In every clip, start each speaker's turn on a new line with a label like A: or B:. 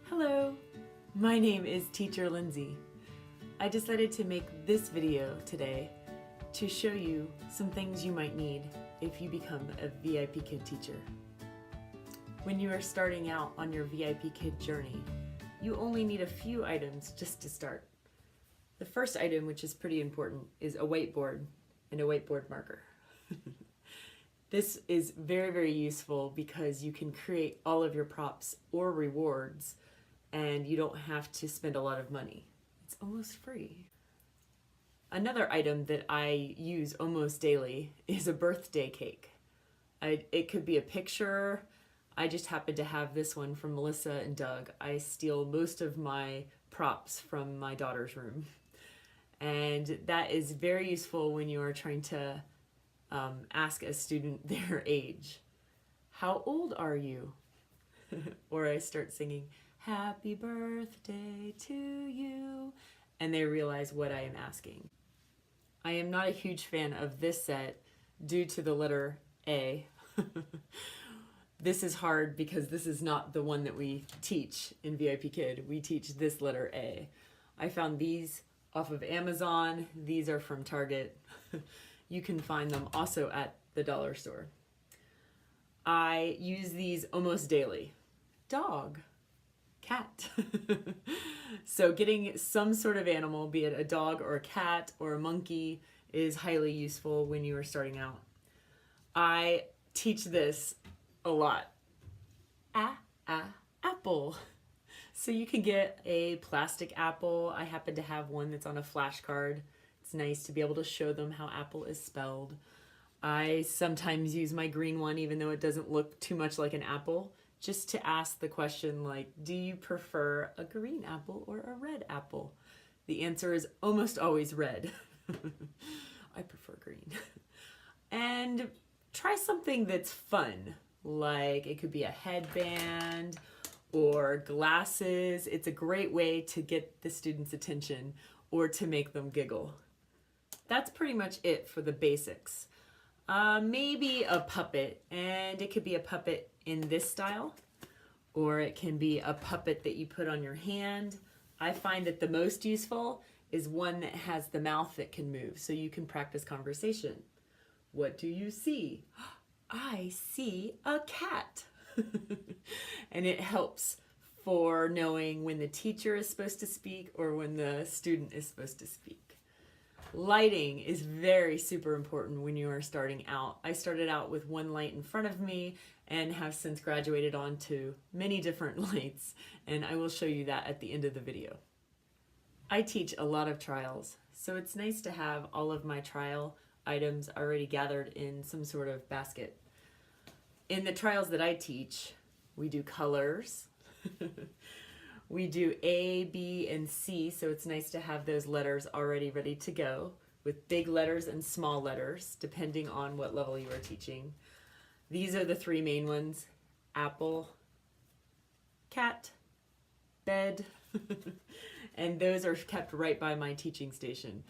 A: Hello, my name is Teacher Lindsay. I decided to make this video today to show you some things you might need if you become a VIPKID teacher. When you are starting out on your VIPKID journey, you only need a few items just to start. The first item, which is pretty important, is a whiteboard and a whiteboard marker. This is very, very useful because you can create all of your props or rewards and you don't have to spend a lot of money. It's almost free. Another item that I use almost daily is a birthday cake. It could be a picture. I just happen to have this one from Melissa and Doug. I steal most of my props from my daughter's room. And that is very useful when you are trying to ask a student their age. How old are you? Or I start singing, happy birthday to you, and they realize what I am asking. I am not a huge fan of this set due to the letter A. This is hard because this is not the one that we teach in VIPKID. We teach this letter A. I found these off of Amazon. These are from Target. You can find them also at the dollar store. I use these almost daily. Dog, cat. So getting some sort of animal, be it a dog or a cat or a monkey, is highly useful when you are starting out. I teach this a lot. Apple. So you can get a plastic apple. I happen to have one that's on a flashcard. It's nice to be able to show them how apple is spelled. I sometimes use my green one, even though it doesn't look too much like an apple, just to ask the question like, do you prefer a green apple or a red apple? The answer is almost always red. I prefer green. And try something that's fun, like it could be a headband or glasses. It's a great way to get the students' attention or to make them giggle. That's pretty much it for the basics. Maybe a puppet, and it could be a puppet in this style, or it can be a puppet that you put on your hand. I find that the most useful is one that has the mouth that can move, so you can practice conversation. What do you see? I see a cat. And it helps for knowing when the teacher is supposed to speak or when the student is supposed to speak. Lighting is very super important when you are starting out. I started out with one light in front of me and have since graduated on to many different lights, and I will show you that at the end of the video. I teach a lot of trials, so it's nice to have all of my trial items already gathered in some sort of basket. In the trials that I teach, we do colors. We do A, B, and C, so it's nice to have those letters already ready to go with big letters and small letters, depending on what level you are teaching. These are the three main ones: apple, cat, bed, and those are kept right by my teaching station.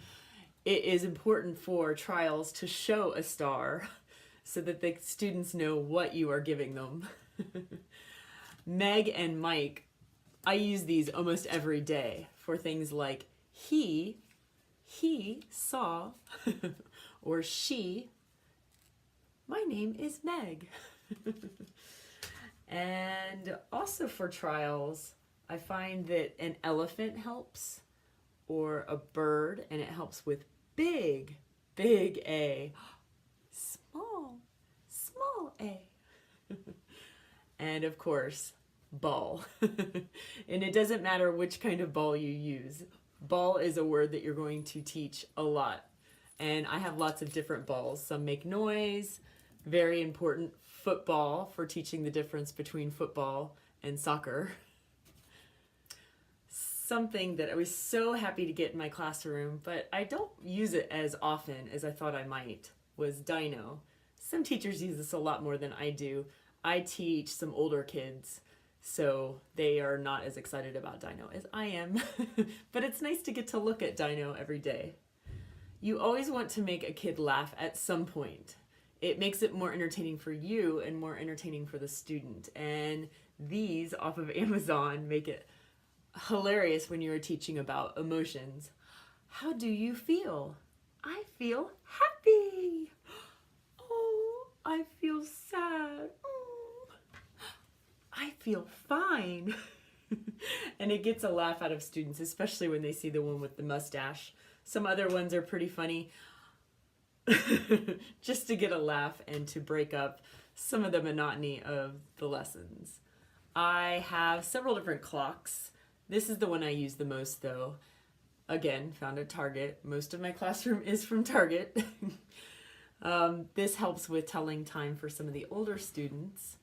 A: It is important for trials to show a star so that the students know what you are giving them. Meg and Mike, I use these almost every day for things like he saw, or she, my name is Meg. And also for trials, I find that an elephant helps, or a bird, and it helps with big, big A, small, small A. And of course, ball. And it doesn't matter which kind of ball you use. Ball is a word that you're going to teach a lot. And I have lots of different balls. Some make noise, very important. Football, for teaching the difference between football and soccer. Something that I was so happy to get in my classroom, but I don't use it as often as I thought I might, was dino. Some teachers use this a lot more than I do. I teach some older kids, so they are not as excited about dino as I am. But it's nice to get to look at dino every day. You always want to make a kid laugh at some point. It makes it more entertaining for you and more entertaining for the student. And These off of Amazon make it hilarious when you're teaching about emotions. How do you feel? I feel happy. Oh, I feel sad. Oh, I feel fine. And it gets a laugh out of students, especially when they see the one with the mustache. Some other ones are pretty funny, just to get a laugh and to break up some of the monotony of the lessons. I have several different clocks. This is the one I use the most though. Again, found at Target. Most of my classroom is from Target. This helps with telling time for some of the older students.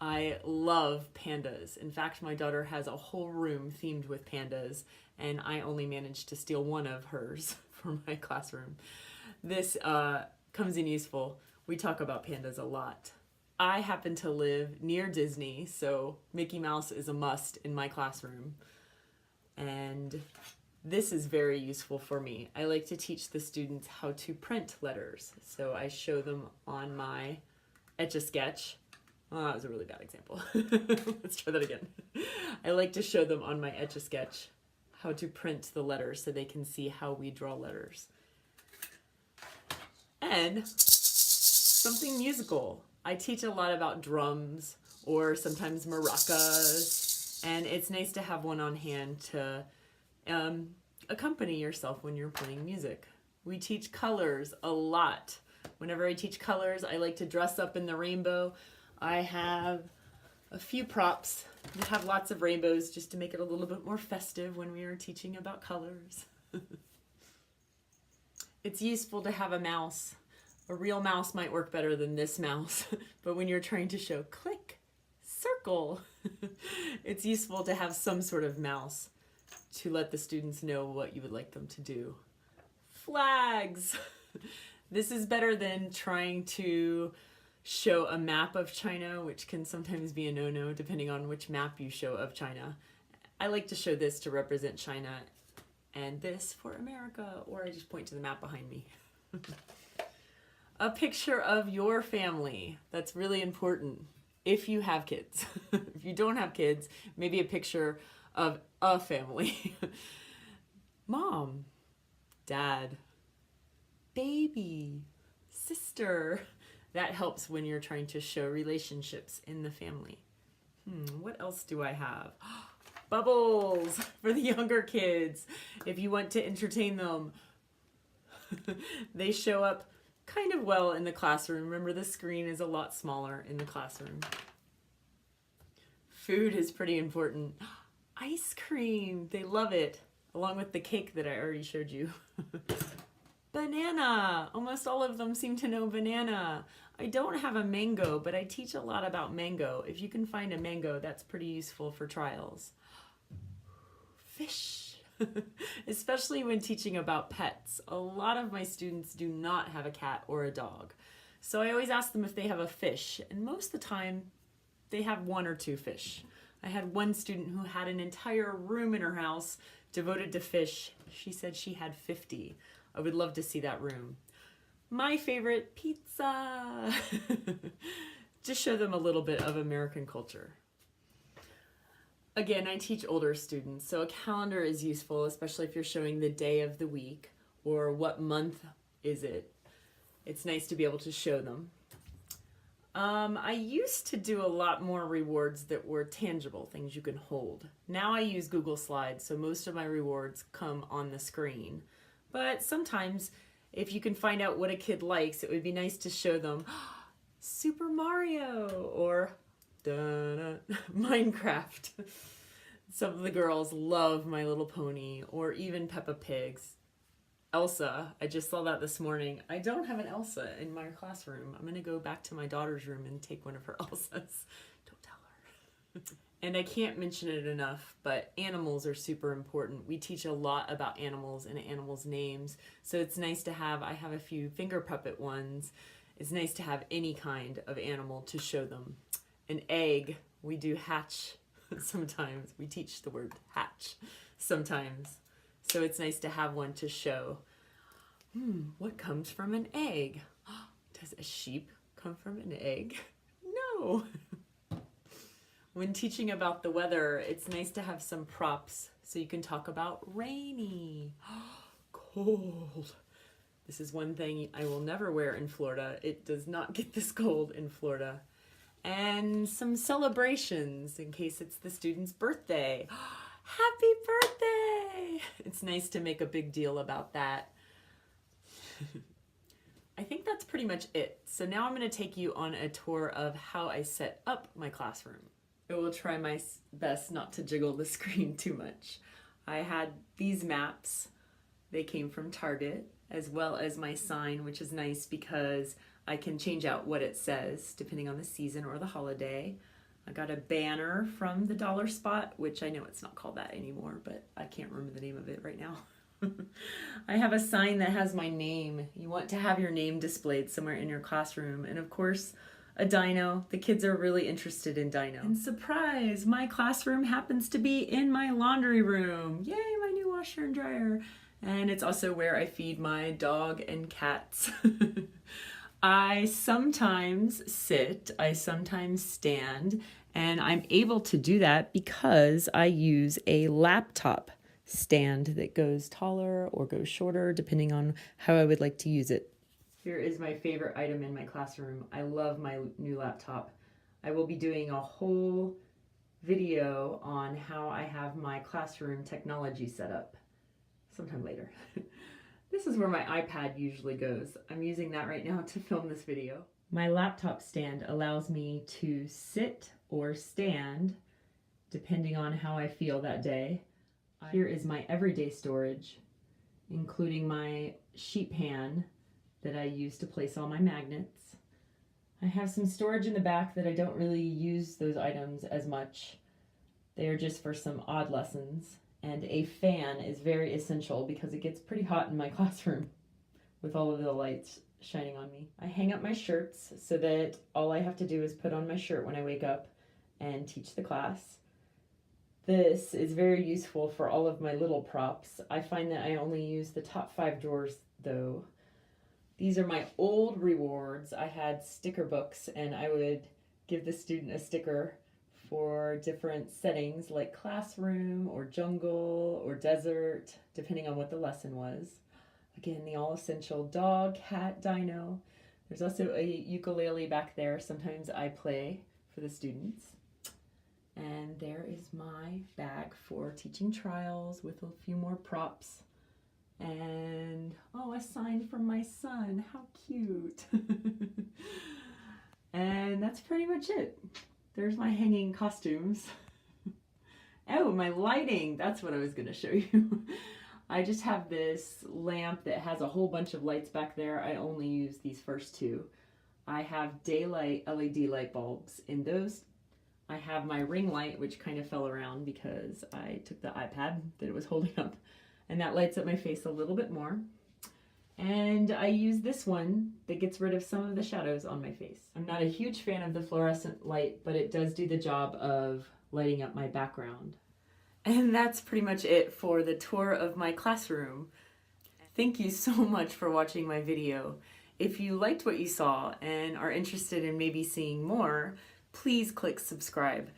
A: I love pandas. In fact, my daughter has a whole room themed with pandas, and I only managed to steal one of hers for my classroom. This comes in useful. We talk about pandas a lot. I happen to live near Disney, so Mickey Mouse is a must in my classroom. And this is very useful for me. I like to teach the students how to print letters. So I show them on my Etch-a-Sketch. Oh, that was a really bad example. Let's try that again. I like to show them on my Etch-a-Sketch how to print the letters so they can see how we draw letters. And something musical. I teach a lot about drums or sometimes maracas, and it's nice to have one on hand to accompany yourself when you're playing music. We teach colors a lot. Whenever I teach colors, I like to dress up in the rainbow. I have a few props that have lots of rainbows just to make it a little bit more festive when we are teaching about colors. It's useful to have a mouse. A real mouse might work better than this mouse, but when you're trying to show click, circle, it's useful to have some sort of mouse to let the students know what you would like them to do. Flags. This is better than trying to show a map of China, which can sometimes be a no-no depending on which map you show of China. I like to show this to represent China and this for America, or I just point to the map behind me. A picture of your family. That's really important if you have kids. If you don't have kids, maybe a picture of a family. Mom, dad, baby, sister. That helps when you're trying to show relationships in the family. What else do I have? Bubbles for the younger kids. If you want to entertain them, they show up kind of well in the classroom. Remember, the screen is a lot smaller in the classroom. Food is pretty important. Ice cream, they love it, along with the cake that I already showed you. Banana, almost all of them seem to know banana. I don't have a mango, but I teach a lot about mango. If you can find a mango, that's pretty useful for trials. Fish, especially when teaching about pets. A lot of my students do not have a cat or a dog. So I always ask them if they have a fish, and most of the time they have one or two fish. I had one student who had an entire room in her house devoted to fish. She said she had 50. I would love to see that room. My favorite, pizza. Just show them a little bit of American culture. Again, I teach older students, so a calendar is useful, especially if you're showing the day of the week or what month is it. It's nice to be able to show them. I used to do a lot more rewards that were tangible, things you can hold. Now I use Google Slides, so most of my rewards come on the screen. But sometimes, if you can find out what a kid likes, it would be nice to show them Super Mario or Minecraft. Some of the girls love My Little Pony or even Peppa Pig's. Elsa, I just saw that this morning. I don't have an Elsa in my classroom. I'm going to go back to my daughter's room and take one of her Elsas. Don't tell her. And I can't mention it enough, but animals are super important. We teach a lot about animals and animals' names. So it's nice to have, I have a few finger puppet ones. It's nice to have any kind of animal to show them. An egg, we do hatch sometimes. We teach the word hatch sometimes. So it's nice to have one to show. What comes from an egg? Does a sheep come from an egg? No. When teaching about the weather, it's nice to have some props so you can talk about rainy, cold. This is one thing I will never wear in Florida. It does not get this cold in Florida. And some celebrations in case it's the student's birthday. Happy birthday! It's nice to make a big deal about that. I think that's pretty much it. So now I'm going to take you on a tour of how I set up my classroom. I will try my best not to jiggle the screen too much. I had these maps. They came from Target, as well as my sign, which is nice because I can change out what it says depending on the season or the holiday. I got a banner from the Dollar Spot, which I know it's not called that anymore, but I can't remember the name of it right now. I have a sign that has my name. You want to have your name displayed somewhere in your classroom. And of course, a dino. The kids are really interested in dino. And surprise, my classroom happens to be in my laundry room. Yay, my new washer and dryer. And it's also where I feed my dog and cats. I sometimes sit, I sometimes stand, and I'm able to do that because I use a laptop stand that goes taller or goes shorter depending on how I would like to use it. Here is my favorite item in my classroom. I love my new laptop. I will be doing a whole video on how I have my classroom technology set up sometime later. This is where my iPad usually goes. I'm using that right now to film this video. My laptop stand allows me to sit or stand depending on how I feel that day. Here is my everyday storage, including my sheet pan that I use to place all my magnets. I have some storage in the back that I don't really use those items as much. They are just for some odd lessons. And a fan is very essential because it gets pretty hot in my classroom with all of the lights shining on me. I hang up my shirts so that all I have to do is put on my shirt when I wake up and teach the class. This is very useful for all of my little props. I find that I only use the top 5 drawers though. These are my old rewards. I had sticker books and I would give the student a sticker for different settings like classroom or jungle or desert, depending on what the lesson was. Again, the all essential dog, cat, dino. There's also a ukulele back there. Sometimes I play for the students. And there is my bag for teaching trials with a few more props. And, oh, a sign from my son. How cute. And that's pretty much it. There's my hanging costumes. Oh, my lighting. That's what I was going to show you. I just have this lamp that has a whole bunch of lights back there. I only use these first 2. I have daylight LED light bulbs in those. I have my ring light, which kind of fell around because I took the iPad that it was holding up, and that lights up my face a little bit more. And I use this one that gets rid of some of the shadows on my face. I'm not a huge fan of the fluorescent light, but it does do the job of lighting up my background. And that's pretty much it for the tour of my classroom. Thank you so much for watching my video. If you liked what you saw and are interested in maybe seeing more, please click subscribe.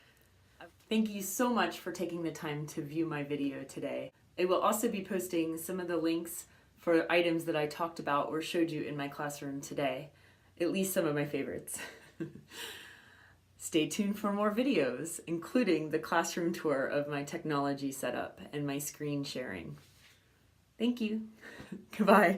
A: Thank you so much for taking the time to view my video today. I will also be posting some of the links for items that I talked about or showed you in my classroom today, at least some of my favorites. Stay tuned for more videos, including the classroom tour of my technology setup and my screen sharing. Thank you. Goodbye.